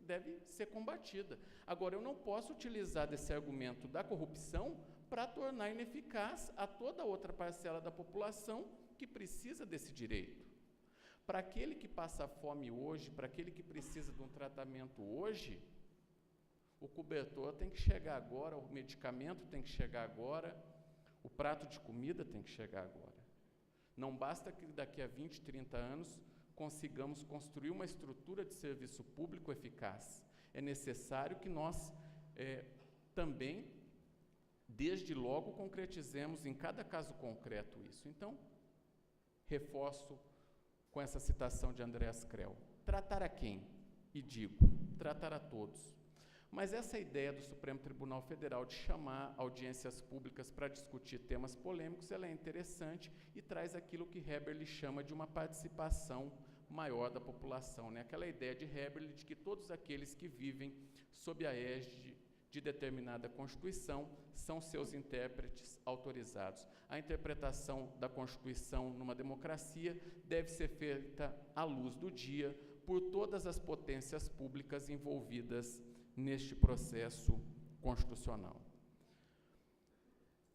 deve ser combatida. Agora, eu não posso utilizar desse argumento da corrupção para tornar ineficaz a toda outra parcela da população que precisa desse direito. Para aquele que passa fome hoje, para aquele que precisa de um tratamento hoje, o cobertor tem que chegar agora, o medicamento tem que chegar agora, o prato de comida tem que chegar agora. Não basta que daqui a 20, 30 anos consigamos construir uma estrutura de serviço público eficaz. É necessário que nós também, desde logo, concretizemos em cada caso concreto isso. Então, reforço com essa citação de Andreas Krell. Tratar a quem? E digo, tratar a todos. Mas essa ideia do Supremo Tribunal Federal de chamar audiências públicas para discutir temas polêmicos, ela é interessante e traz aquilo que Heberle chama de uma participação maior da população, né? Aquela ideia de Heberle de que todos aqueles que vivem sob a égide de determinada Constituição são seus intérpretes autorizados. A interpretação da Constituição numa democracia deve ser feita à luz do dia por todas as potências públicas envolvidas neste processo constitucional.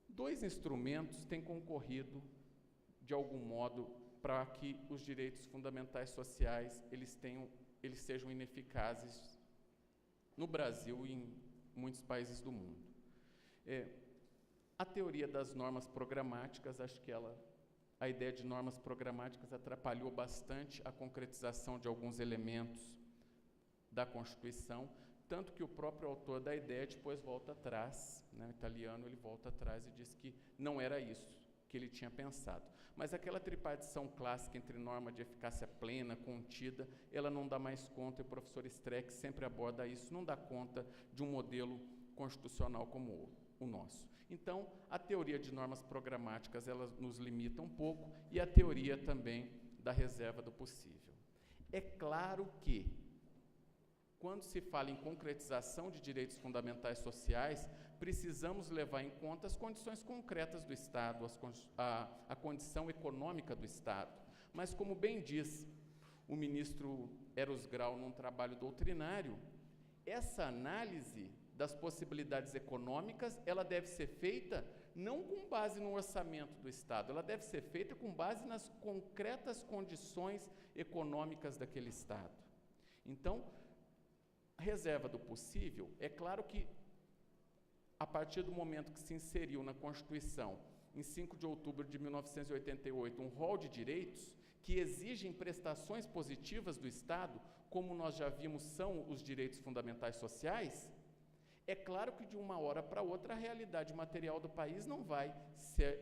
Dois instrumentos têm concorrido, de algum modo, para que os direitos fundamentais sociais eles sejam ineficazes no Brasil e em muitos países do mundo. A teoria das normas programáticas, acho que a ideia de normas programáticas atrapalhou bastante a concretização de alguns elementos da Constituição, tanto que o próprio autor da ideia depois volta atrás, né, o italiano, ele volta atrás e diz que não era isso que ele tinha pensado. Mas aquela tripartição clássica entre norma de eficácia plena, contida, ela não dá mais conta, e o professor Streck sempre aborda isso, não dá conta de um modelo constitucional como o nosso. Então, a teoria de normas programáticas, ela nos limita um pouco, e a teoria também da reserva do possível. É claro que, quando se fala em concretização de direitos fundamentais sociais, precisamos levar em conta as condições concretas do Estado, a condição econômica do Estado. Mas, como bem diz o ministro Eros Grau num trabalho doutrinário, essa análise das possibilidades econômicas, ela deve ser feita não com base no orçamento do Estado, ela deve ser feita com base nas concretas condições econômicas daquele Estado. Então, a reserva do possível, é claro que, a partir do momento que se inseriu na Constituição, em 5 de outubro de 1988, um rol de direitos que exigem prestações positivas do Estado, como nós já vimos são os direitos fundamentais sociais, é claro que de uma hora para outra a realidade material do país não vai ser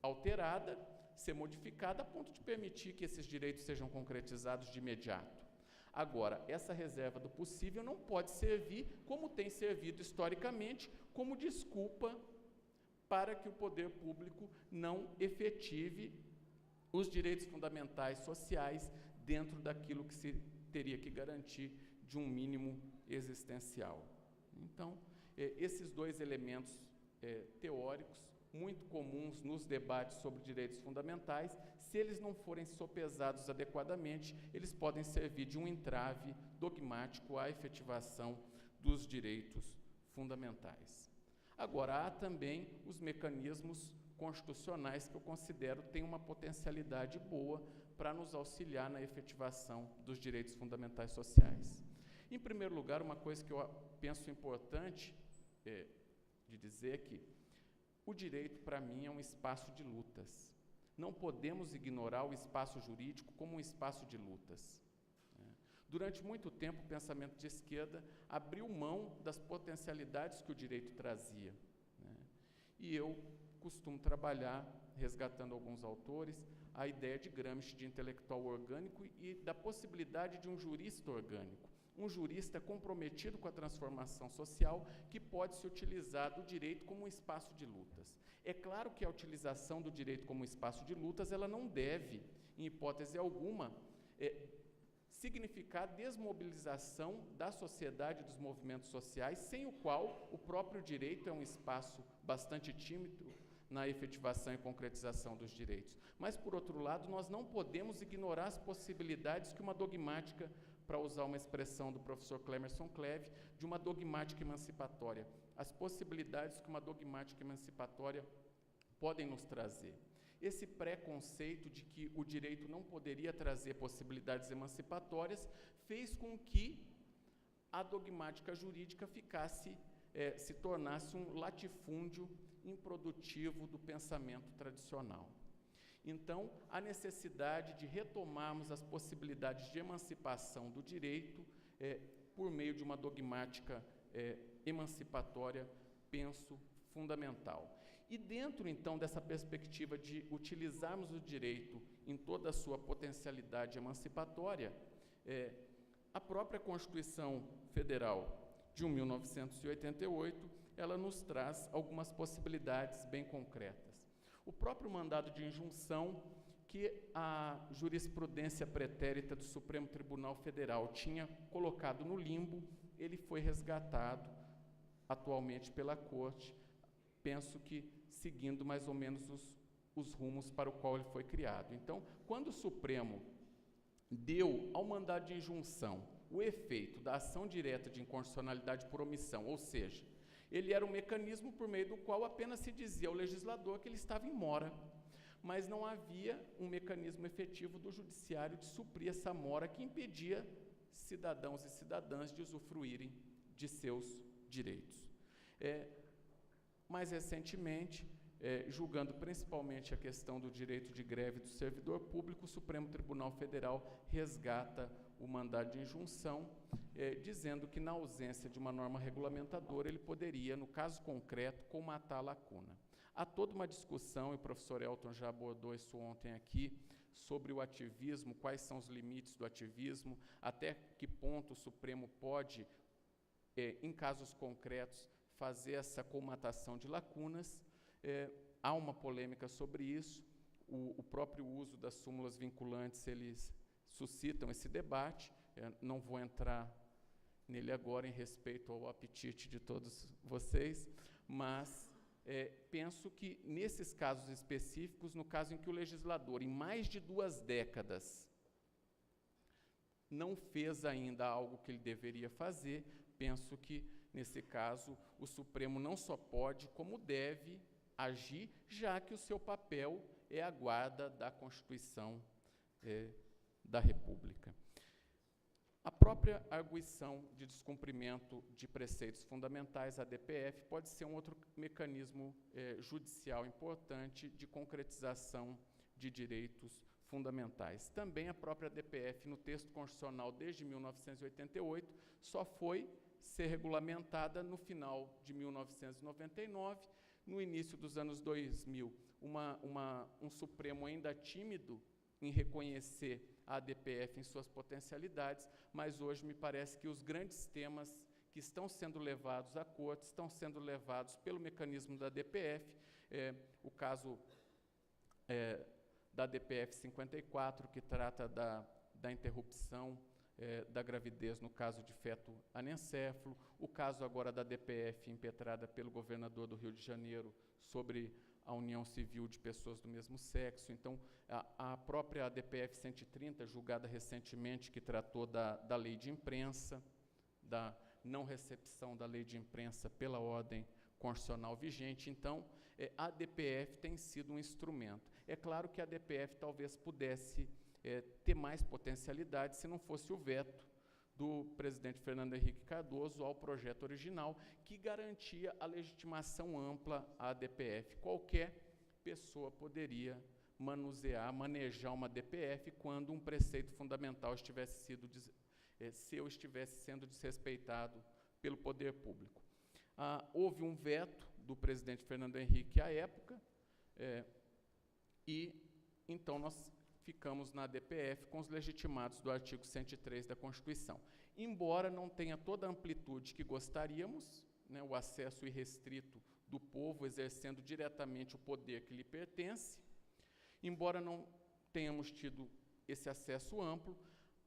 alterada, ser modificada a ponto de permitir que esses direitos sejam concretizados de imediato. Agora, essa reserva do possível não pode servir, como tem servido historicamente, como desculpa para que o poder público não efetive os direitos fundamentais sociais dentro daquilo que se teria que garantir de um mínimo existencial. Então, esses dois elementos teóricos, muito comuns nos debates sobre direitos fundamentais, se eles não forem sopesados adequadamente, eles podem servir de um entrave dogmático à efetivação dos direitos fundamentais. Agora, há também os mecanismos constitucionais que eu considero têm uma potencialidade boa para nos auxiliar na efetivação dos direitos fundamentais sociais. Em primeiro lugar, uma coisa que eu penso importante de dizer é que o direito, para mim, é um espaço de lutas. Não podemos ignorar o espaço jurídico como um espaço de lutas. Durante muito tempo, o pensamento de esquerda abriu mão das potencialidades que o direito trazia. E eu costumo trabalhar, resgatando alguns autores, a ideia de Gramsci de intelectual orgânico e da possibilidade de um jurista orgânico. Um jurista comprometido com a transformação social que pode se utilizar do direito como um espaço de lutas. É claro que a utilização do direito como um espaço de lutas, ela não deve, em hipótese alguma, significar desmobilização da sociedade, dos movimentos sociais, sem o qual o próprio direito é um espaço bastante tímido na efetivação e concretização dos direitos. Mas, por outro lado, nós não podemos ignorar as possibilidades que uma dogmática para usar uma expressão do professor Clemerson Cleve, de uma dogmática emancipatória, as possibilidades que uma dogmática emancipatória podem nos trazer. Esse preconceito de que o direito não poderia trazer possibilidades emancipatórias fez com que a dogmática jurídica se tornasse um latifúndio improdutivo do pensamento tradicional. Então, a necessidade de retomarmos as possibilidades de emancipação do direito por meio de uma dogmática emancipatória, penso, fundamental. E dentro, então, dessa perspectiva de utilizarmos o direito em toda a sua potencialidade emancipatória, a própria Constituição Federal de 1988, ela nos traz algumas possibilidades bem concretas. O próprio mandado de injunção que a jurisprudência pretérita do Supremo Tribunal Federal tinha colocado no limbo, ele foi resgatado atualmente pela Corte, penso que seguindo mais ou menos os rumos para o qual ele foi criado. Então, quando o Supremo deu ao mandado de injunção o efeito da ação direta de inconstitucionalidade por omissão, ou seja, ele era um mecanismo por meio do qual apenas se dizia ao legislador que ele estava em mora, mas não havia um mecanismo efetivo do judiciário de suprir essa mora que impedia cidadãos e cidadãs de usufruírem de seus direitos. Mais recentemente, julgando principalmente a questão do direito de greve do servidor público, o Supremo Tribunal Federal resgata o mandado de injunção, dizendo que, na ausência de uma norma regulamentadora, ele poderia, no caso concreto, comatar a lacuna. Há toda uma discussão, e o professor Elton já abordou isso ontem aqui, sobre o ativismo, quais são os limites do ativismo, até que ponto o Supremo pode, em casos concretos, fazer essa comatação de lacunas. Há uma polêmica sobre isso, o próprio uso das súmulas vinculantes, eles suscitam esse debate, não vou entrar nele agora em respeito ao apetite de todos vocês, mas penso que nesses casos específicos, no caso em que o legislador, em mais de 2 décadas, não fez ainda algo que ele deveria fazer, penso que, nesse caso, o Supremo não só pode, como deve agir, já que o seu papel é a guarda da Constituição da República. A própria arguição de descumprimento de preceitos fundamentais, a DPF, pode ser um outro mecanismo judicial importante de concretização de direitos fundamentais. Também a própria DPF, no texto constitucional desde 1988, só foi ser regulamentada no final de 1999, no início dos anos 2000, um Supremo ainda tímido em reconhecer a DPF em suas potencialidades, mas hoje me parece que os grandes temas que estão sendo levados à Corte estão sendo levados pelo mecanismo da DPF, o caso da DPF 54, que trata da interrupção da gravidez no caso de feto anencéfalo, o caso agora da DPF impetrada pelo governador do Rio de Janeiro sobre a união civil de pessoas do mesmo sexo. Então, a própria DPF 130, julgada recentemente, que tratou da lei de imprensa, da não recepção da lei de imprensa pela ordem constitucional vigente. Então, a DPF tem sido um instrumento. É claro que a DPF talvez pudesse ter mais potencialidade se não fosse o veto do presidente Fernando Henrique Cardoso ao projeto original, que garantia a legitimação ampla à DPF. Qualquer pessoa poderia manejar uma DPF quando um preceito fundamental estivesse sendo desrespeitado pelo poder público. Houve um veto do presidente Fernando Henrique à época, e então nós ficamos na DPF com os legitimados do artigo 103 da Constituição. Embora não tenha toda a amplitude que gostaríamos, o acesso irrestrito do povo exercendo diretamente o poder que lhe pertence, embora não tenhamos tido esse acesso amplo,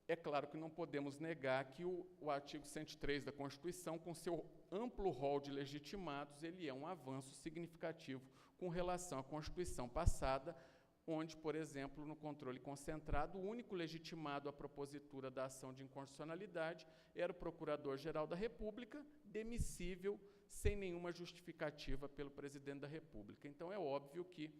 é claro que não podemos negar que o artigo 103 da Constituição, com seu amplo rol de legitimados, ele é um avanço significativo com relação à Constituição passada, onde, por exemplo, no controle concentrado, o único legitimado à propositura da ação de inconstitucionalidade era o Procurador-Geral da República, demissível sem nenhuma justificativa pelo Presidente da República. Então, é óbvio que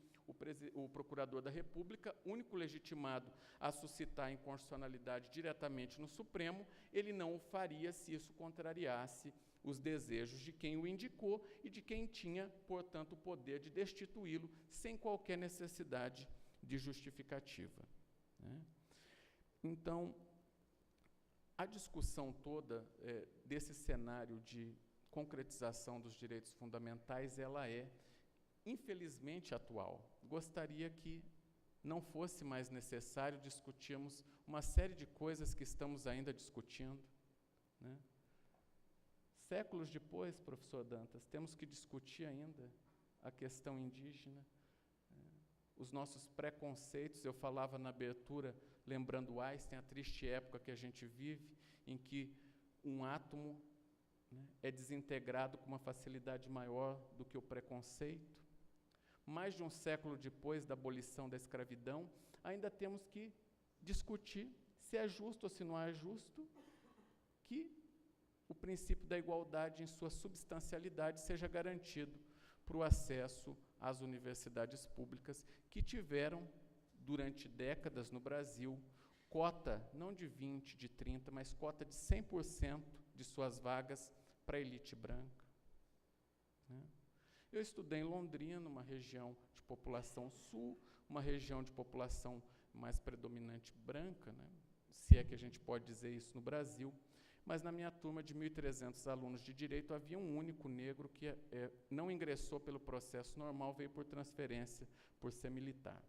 o Procurador da República, único legitimado a suscitar a inconstitucionalidade diretamente no Supremo, ele não o faria se isso contrariasse os desejos de quem o indicou e de quem tinha, portanto, o poder de destituí-lo sem qualquer necessidade de justificativa, né? Então, a discussão toda desse cenário de concretização dos direitos fundamentais, ela é, infelizmente, atual. Gostaria que não fosse mais necessário discutirmos uma série de coisas que estamos ainda discutindo, né? Séculos depois, professor Dantas, temos que discutir ainda a questão indígena, os nossos preconceitos. Eu falava na abertura, lembrando Einstein, a triste época que a gente vive, em que um átomo, né, é desintegrado com uma facilidade maior do que o preconceito. Mais de um século depois da abolição da escravidão, ainda temos que discutir se é justo ou se não é justo que o princípio da igualdade em sua substancialidade seja garantido para o acesso às universidades públicas, que tiveram, durante décadas no Brasil, cota, não de 20%, de 30%, mas cota de 100% de suas vagas para a elite branca, né? Eu estudei em Londrina, uma região de população sul, uma região de população mais predominante branca, né? Se é que a gente pode dizer isso no Brasil. Mas na minha turma de 1.300 alunos de Direito, havia um único negro que não ingressou pelo processo normal, veio por transferência, por ser militar.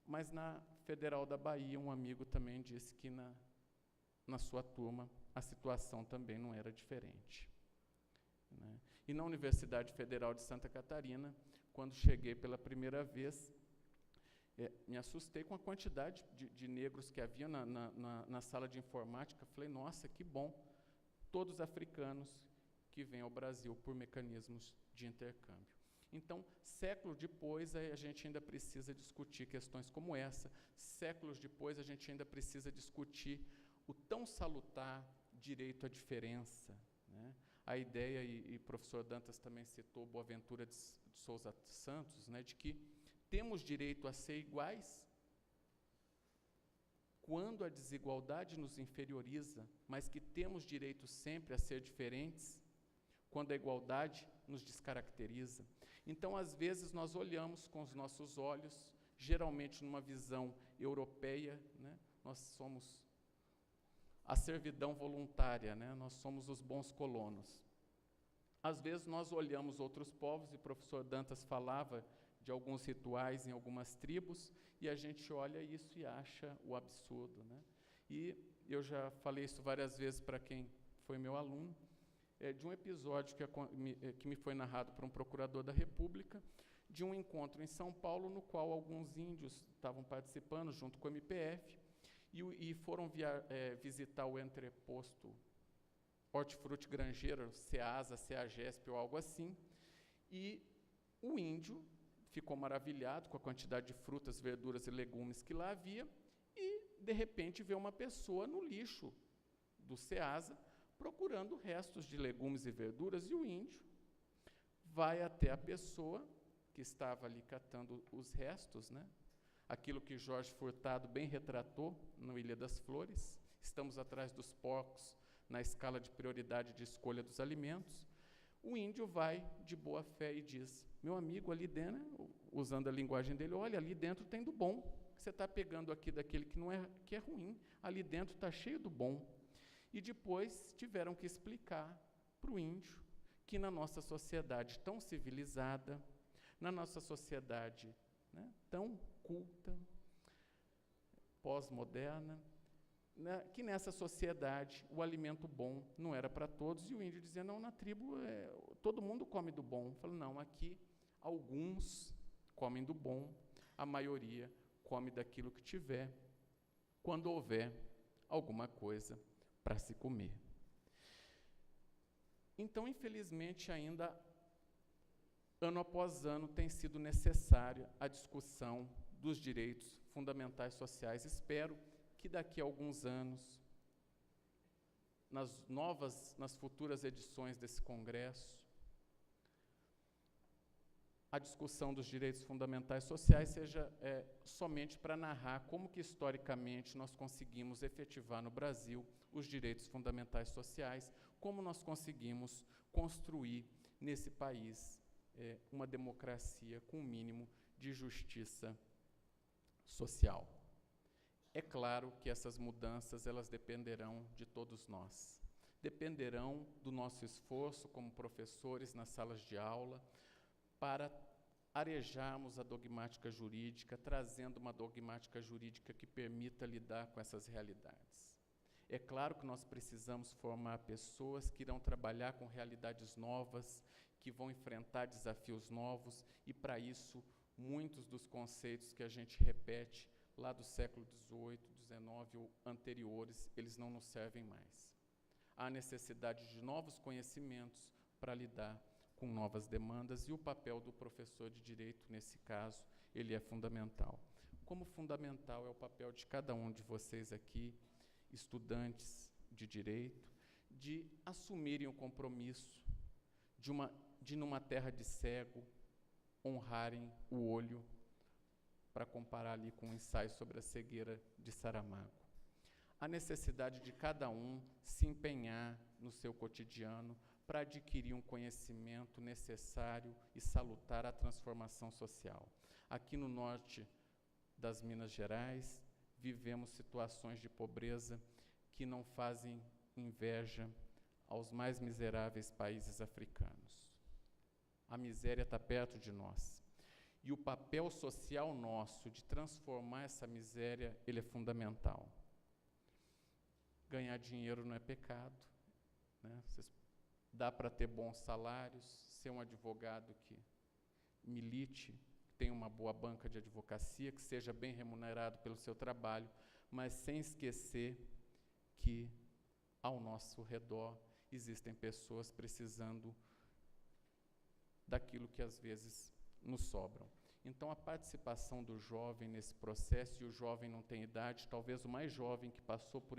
Mas na Federal da Bahia, um amigo também disse que na sua turma a situação também não era diferente, né? E na Universidade Federal de Santa Catarina, quando cheguei pela primeira vez, me assustei com a quantidade de negros que havia na sala de informática. Falei, nossa, que bom, todos africanos que vêm ao Brasil por mecanismos de intercâmbio. Então, séculos depois, a gente ainda precisa discutir questões como essa. Séculos depois, a gente ainda precisa discutir o tão salutar direito à diferença, né? A ideia, e o professor Dantas também citou Boaventura de Souza Santos, né, de que temos direito a ser iguais quando a desigualdade nos inferioriza, mas que temos direito sempre a ser diferentes quando a igualdade nos descaracteriza. Então, às vezes, nós olhamos com os nossos olhos, geralmente numa visão europeia, né? Nós somos a servidão voluntária, né? Nós somos os bons colonos. Às vezes, nós olhamos outros povos, e o professor Dantas falava de alguns rituais em algumas tribos, e a gente olha isso e acha o absurdo, né? E eu já falei isso várias vezes para quem foi meu aluno, de um episódio que me foi narrado por um procurador da República, de um encontro em São Paulo, no qual alguns índios estavam participando, junto com o MPF, e foram visitar o entreposto Hortifruti Grangeiro, CEASA, CEAGESP ou algo assim, e o índio ficou maravilhado com a quantidade de frutas, verduras e legumes que lá havia, e, de repente, vê uma pessoa no lixo do CEASA procurando restos de legumes e verduras, e o índio vai até a pessoa que estava ali catando os restos, né? Aquilo que Jorge Furtado bem retratou no Ilha das Flores. Estamos atrás dos porcos na escala de prioridade de escolha dos alimentos. O índio vai de boa fé e diz, meu amigo, ali dentro, usando a linguagem dele, olha, ali dentro tem do bom. Você está pegando aqui daquele que é ruim. Ali dentro está cheio do bom. E depois tiveram que explicar para o índio que na nossa sociedade tão civilizada, na nossa sociedade, né, tão culta, pós-moderna, né, que nessa sociedade o alimento bom não era para todos, e o índio dizia, não, na tribo todo mundo come do bom. Eu falo, não, aqui alguns comem do bom, a maioria come daquilo que tiver, quando houver alguma coisa para se comer. Então, infelizmente, ainda ano após ano, tem sido necessária a discussão dos direitos fundamentais sociais. Espero que daqui a alguns anos, nas futuras edições desse congresso, a discussão dos direitos fundamentais sociais seja somente para narrar como que, historicamente, nós conseguimos efetivar no Brasil os direitos fundamentais sociais, como nós conseguimos construir nesse país uma democracia com um mínimo de justiça social. É claro que essas mudanças, elas dependerão de todos nós. Dependerão do nosso esforço como professores nas salas de aula, para arejarmos a dogmática jurídica, trazendo uma dogmática jurídica que permita lidar com essas realidades. É claro que nós precisamos formar pessoas que irão trabalhar com realidades novas, que vão enfrentar desafios novos, e para isso, muitos dos conceitos que a gente repete lá do século XVIII, XIX ou anteriores, eles não nos servem mais. Há necessidade de novos conhecimentos para lidar com novas demandas, e o papel do professor de direito, nesse caso, ele é fundamental. Como fundamental é o papel de cada um de vocês aqui, estudantes de direito, de assumirem o compromisso de numa terra de cego, honrarem o olho, para comparar ali com o ensaio sobre a cegueira de Saramago. A necessidade de cada um se empenhar no seu cotidiano para adquirir um conhecimento necessário e salutar à transformação social. Aqui no norte das Minas Gerais, vivemos situações de pobreza que não fazem inveja aos mais miseráveis países africanos. A miséria está perto de nós. E o papel social nosso de transformar essa miséria, ele é fundamental. Ganhar dinheiro não é pecado, né? Dá para ter bons salários, ser um advogado que milite, tenha uma boa banca de advocacia, que seja bem remunerado pelo seu trabalho, mas sem esquecer que, ao nosso redor, existem pessoas precisando daquilo que, às vezes, nos sobram. Então, a participação do jovem nesse processo, e o jovem não tem idade, talvez o mais jovem que passou por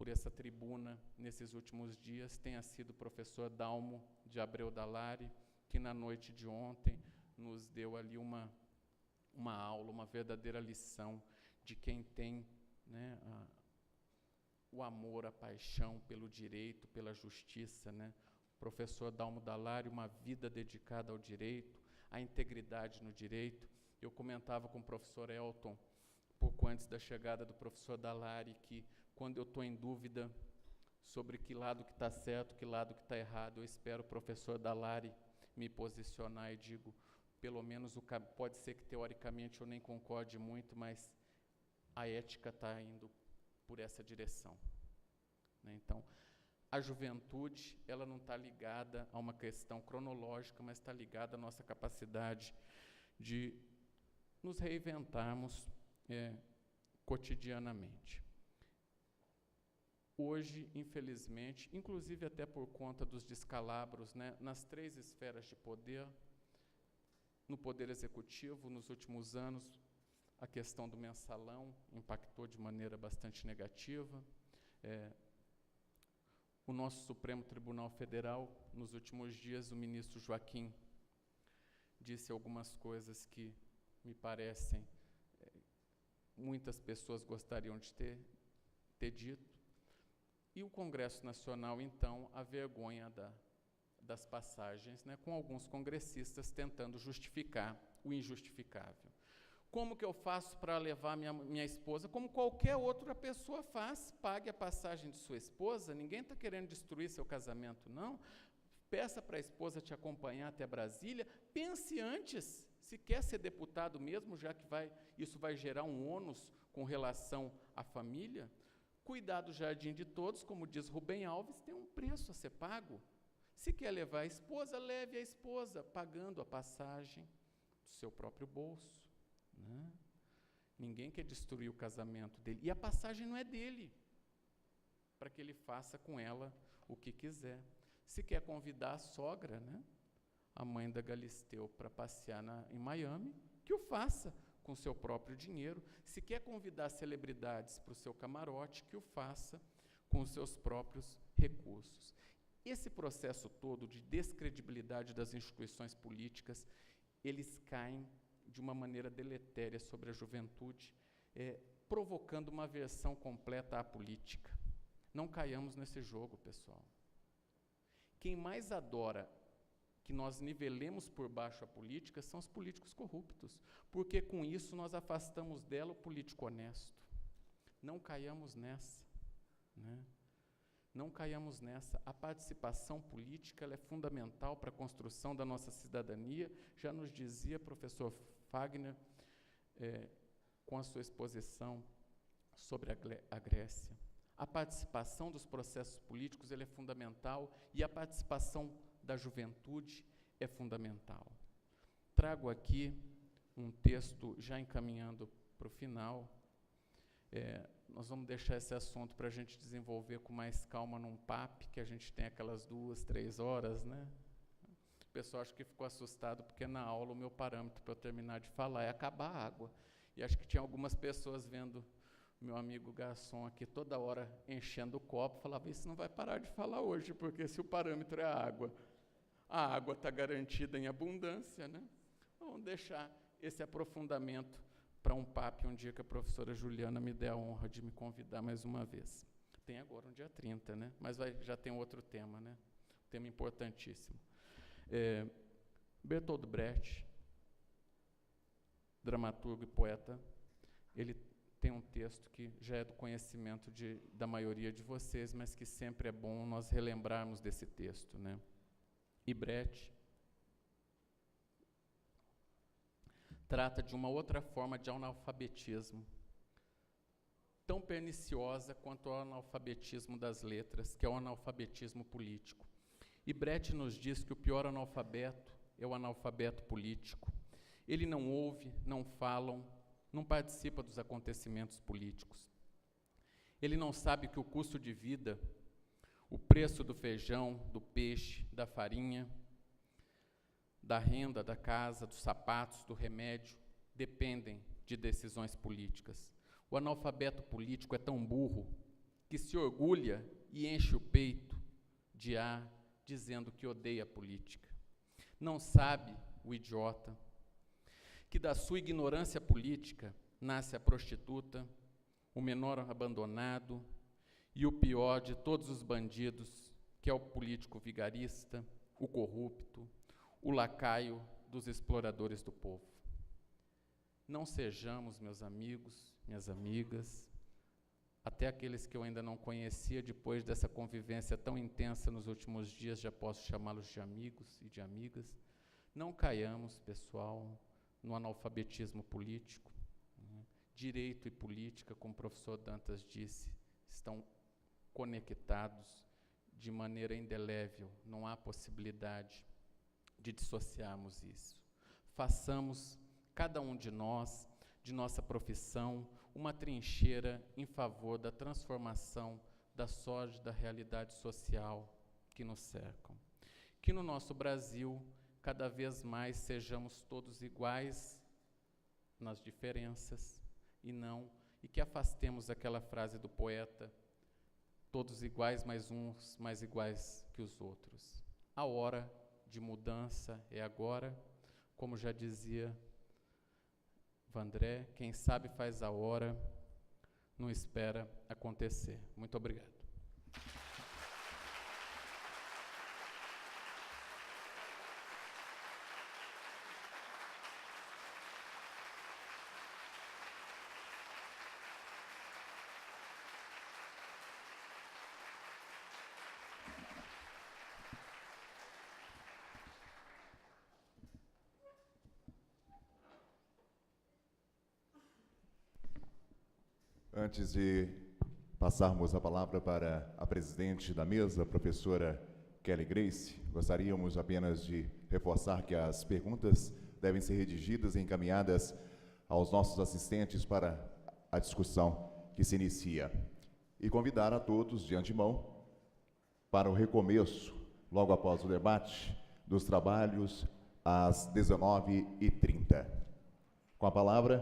essa tribuna nesses últimos dias tenha sido o professor Dalmo de Abreu Dallari, que na noite de ontem nos deu ali uma aula, uma verdadeira lição de quem tem, né, o amor, a paixão pelo direito, pela justiça, né? O professor Dalmo Dallari, uma vida dedicada ao direito, à integridade no direito. Eu comentava com o professor Elton, pouco antes da chegada do professor Dallari, que quando eu estou em dúvida sobre que lado que está certo, que lado que está errado, eu espero o professor Dallari me posicionar e digo, pelo menos pode ser que teoricamente eu nem concorde muito, mas a ética está indo por essa direção, né? Então, a juventude, ela não está ligada a uma questão cronológica, mas está ligada à nossa capacidade de nos reinventarmos cotidianamente. Hoje, infelizmente, inclusive até por conta dos descalabros, né, nas 3 esferas de poder, no poder executivo, nos últimos anos, a questão do mensalão impactou de maneira bastante negativa. O nosso Supremo Tribunal Federal, nos últimos dias, o ministro Joaquim disse algumas coisas que me parecem muitas pessoas gostariam de ter dito. E o Congresso Nacional, então, a vergonha das passagens, né, com alguns congressistas tentando justificar o injustificável. Como que eu faço para levar minha esposa? Como qualquer outra pessoa faz, pague a passagem de sua esposa, ninguém está querendo destruir seu casamento, não. Peça para a esposa te acompanhar até Brasília, pense antes, se quer ser deputado mesmo, já que isso vai gerar um ônus com relação à família. Cuidar do jardim de todos, como diz Rubem Alves, tem um preço a ser pago. Se quer levar a esposa, leve a esposa, pagando a passagem do seu próprio bolso, né? Ninguém quer destruir o casamento dele. E a passagem não é dele, para que ele faça com ela o que quiser. Se quer convidar a sogra, né? a mãe da Galisteu para passear em Miami, que o faça com seu próprio dinheiro. Se quer convidar celebridades para o seu camarote, que o faça com os seus próprios recursos. Esse processo todo de descredibilidade das instituições políticas, eles caem de uma maneira deletéria sobre a juventude, provocando uma aversão completa à política. Não caiamos nesse jogo, pessoal. Quem mais adora que nós nivelemos por baixo a política são os políticos corruptos, porque com isso nós afastamos dela o político honesto. Não caiamos nessa, né? Não caiamos nessa. A participação política ela é fundamental para a construção da nossa cidadania, já nos dizia professor Fagner, com a sua exposição sobre a Grécia. A participação dos processos políticos ele é fundamental e a participação da juventude é fundamental. Trago aqui um texto, já encaminhando para o final. Nós vamos deixar esse assunto para a gente desenvolver com mais calma num PAP, que a gente tem aquelas 2, 3 horas, né? O pessoal acho que ficou assustado, porque na aula o meu parâmetro para eu terminar de falar é acabar a água. E acho que tinha algumas pessoas vendo meu amigo garçom aqui toda hora enchendo o copo, falava, isso não vai parar de falar hoje, porque se o parâmetro é a água está garantida em abundância, né? Vamos deixar esse aprofundamento para um papo um dia que a professora Juliana me der a honra de me convidar mais uma vez. Tem agora um dia 30, né? Mas já tem outro tema, né? Um tema importantíssimo. Bertolt Brecht, dramaturgo e poeta, ele tem um texto que já é do conhecimento da maioria de vocês, mas que sempre é bom nós relembrarmos desse texto, né? E Brecht trata de uma outra forma de analfabetismo, tão perniciosa quanto o analfabetismo das letras, que é o analfabetismo político. E Brecht nos diz que o pior analfabeto é o analfabeto político. Ele não ouve, não fala, não participa dos acontecimentos políticos. Ele não sabe que o custo de vida, o preço do feijão, do peixe, da farinha, da renda, da casa, dos sapatos, do remédio, dependem de decisões políticas. O analfabeto político é tão burro que se orgulha e enche o peito de ar, dizendo que odeia a política. Não sabe, o idiota, que da sua ignorância política nasce a prostituta, o menor abandonado e o pior de todos os bandidos, que é o político vigarista, o corrupto, o lacaio dos exploradores do povo. Não sejamos, meus amigos, minhas amigas, até aqueles que eu ainda não conhecia, depois dessa convivência tão intensa nos últimos dias, já posso chamá-los de amigos e de amigas. Não caiamos, pessoal, no analfabetismo político. Direito e política, como o professor Dantas disse, estão conectados de maneira indelével, não há possibilidade de dissociarmos isso. Façamos, cada um de nós, de nossa profissão, uma trincheira em favor da transformação da sórdida realidade social que nos cercam. Que no nosso Brasil, cada vez mais sejamos todos iguais nas diferenças e que afastemos aquela frase do poeta, todos iguais, mas uns mais iguais que os outros. A hora de mudança é agora, como já dizia Vandré, quem sabe faz a hora, não espera acontecer. Muito obrigado. Antes de passarmos a palavra para a presidente da mesa, a professora Kelly Grace, gostaríamos apenas de reforçar que as perguntas devem ser redigidas e encaminhadas aos nossos assistentes para a discussão que se inicia. E convidar a todos, de antemão, para o recomeço, logo após o debate, dos Trabalhos, às 19h30. Com a palavra,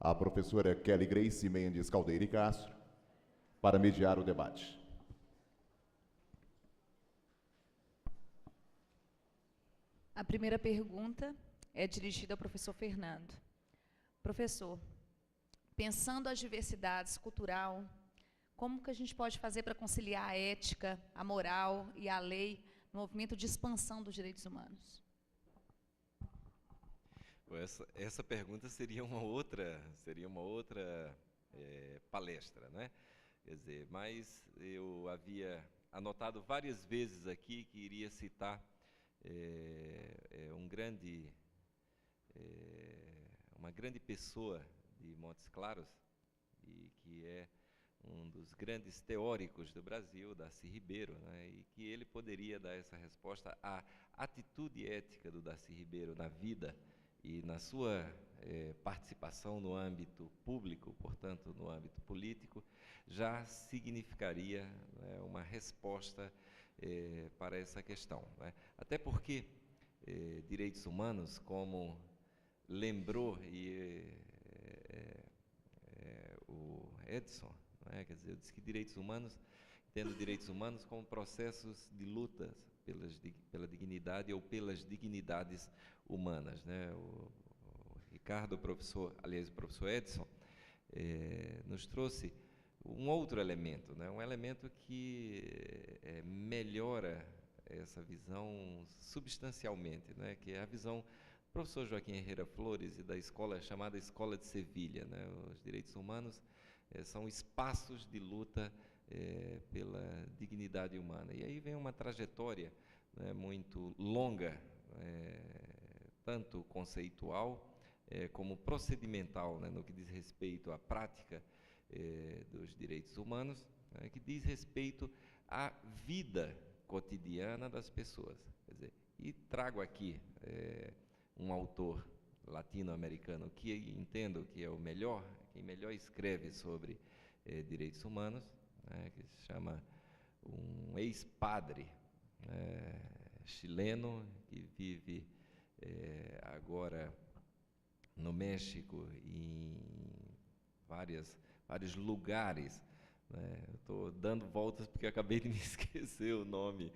a professora Kelly Grace Mendes Caldeira e Castro, para mediar o debate. A primeira pergunta é dirigida ao professor Fernando. Professor, pensando as diversidades cultural, como que a gente pode fazer para conciliar a ética, a moral e a lei no movimento de expansão dos direitos humanos? Essa pergunta seria uma outra palestra, né? Quer dizer, mas eu havia anotado várias vezes aqui que iria citar uma grande pessoa de Montes Claros, e que é um dos grandes teóricos do Brasil, Darcy Ribeiro, né, e que ele poderia dar essa resposta à atitude ética do Darcy Ribeiro na vida e na sua participação no âmbito público, portanto, no âmbito político, já significaria, né, uma resposta para essa questão, né? Até porque direitos humanos, como lembrou o Edson, né, quer dizer, eu disse que direitos humanos, entendo direitos humanos como processos de luta pela dignidade ou pelas dignidades humanas, né? O Ricardo, o professor Edson, nos trouxe um outro elemento, né? Um elemento que melhora essa visão substancialmente, né? Que é a visão do professor Joaquim Herrera Flores e da escola chamada Escola de Sevilha, né? Os direitos humanos são espaços de luta pela dignidade humana. E aí vem uma trajetória, né, muito longa, tanto conceitual como procedimental, né, no que diz respeito à prática dos direitos humanos, né, que diz respeito à vida cotidiana das pessoas. Quer dizer, e trago aqui um autor latino-americano que entendo que é quem melhor escreve sobre direitos humanos, né, que se chama um ex-padre chileno que vive agora no México e em vários lugares, né? Estou dando voltas porque acabei de me esquecer o nome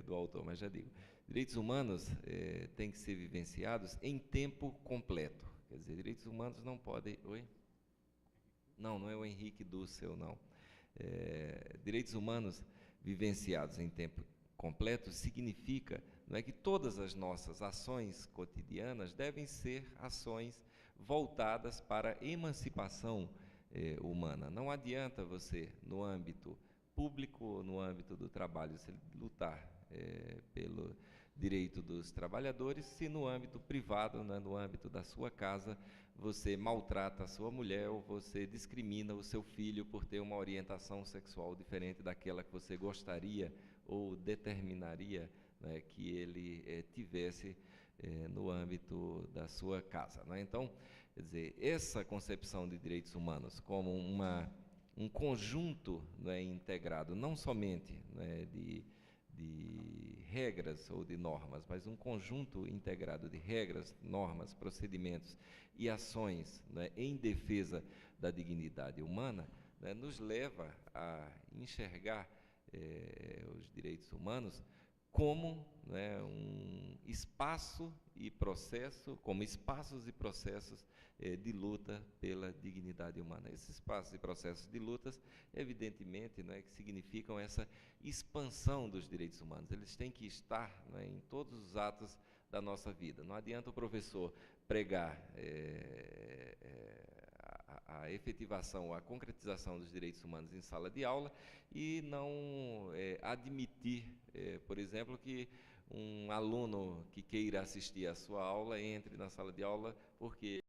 do autor, mas já digo. Direitos humanos têm que ser vivenciados em tempo completo. Quer dizer, direitos humanos não podem... Oi? Não é o Henrique Dussel, não. Direitos humanos vivenciados em tempo completo significa, não é, que todas as nossas ações cotidianas devem ser ações voltadas para a emancipação humana. Não adianta você, no âmbito público ou no âmbito do trabalho, você lutar pelo direito dos trabalhadores, se no âmbito privado, né, no âmbito da sua casa, você maltrata a sua mulher ou você discrimina o seu filho por ter uma orientação sexual diferente daquela que você gostaria ou determinaria, né, que ele tivesse no âmbito da sua casa, né? Então, quer dizer, essa concepção de direitos humanos como um conjunto, né, integrado, não somente, né, de regras ou de normas, mas um conjunto integrado de regras, normas, procedimentos e ações, né, em defesa da dignidade humana, né, nos leva a enxergar os direitos humanos como, né, um espaço e processo, como espaços e processos de luta pela dignidade humana. Esses espaços e processos de lutas, evidentemente, né, que significam essa expansão dos direitos humanos. Eles têm que estar, né, em todos os atos da nossa vida. Não adianta o professor pregar a efetivação, a concretização dos direitos humanos em sala de aula e não admitir, por exemplo, que um aluno que queira assistir à sua aula entre na sala de aula porque